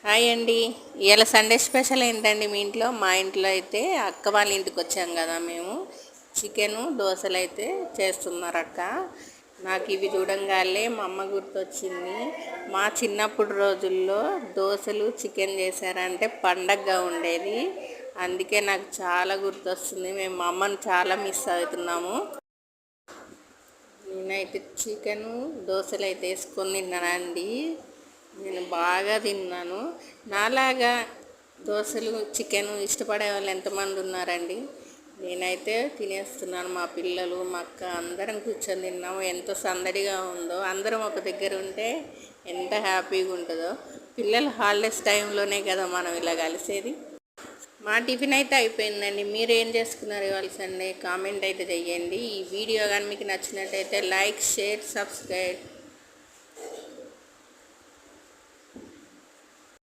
Hi అండి. ఇవాళ Sunday special ఏంటండి మీ ఇంట్లో? మా ఇంట్లో అయితే అక్క వాళ్ళ ఇంటికి వచ్చాం కదా మేము. చికెను దోశలు అయితే చేస్తున్నారు అక్క. నాకు ఇవి చూడంగానే మా అమ్మ గుర్తొచ్చింది. మా చిన్నప్పుడు రోజుల్లో దోశలు చికెన్ చేశారంటే పండగగా ఉండేది. అందుకే నాకు చాలా గుర్తొస్తుంది. మేము మా అమ్మను చాలా మిస్ అవుతున్నాము. నేనైతే చికెను దోశలు అయితే వేసుకొని తిన్నానండి. నేను బాగా తిన్నాను. నాలాగా దోశలు చికెన్ ఇష్టపడే వాళ్ళు ఎంతమంది ఉన్నారండి? నేనైతే తినేస్తున్నాను. మా పిల్లలు మా అక్క అందరం కూర్చొని తిన్నాము. ఎంతో సందడిగా ఉందో, అందరం ఒక దగ్గర ఉంటే ఎంత హ్యాపీగా ఉంటుందో. పిల్లలు హాలిడేస్ టైంలోనే కదా మనం ఇలా కలిసేది. మా టిఫిన్ అయితే అయిపోయిందండి. మీరు ఏం చేసుకున్నారు ఇవాళ సండే? కామెంట్ అయితే చెయ్యండి. ఈ వీడియో కానీ మీకు నచ్చినట్టయితే లైక్, షేర్, సబ్స్క్రైబ్.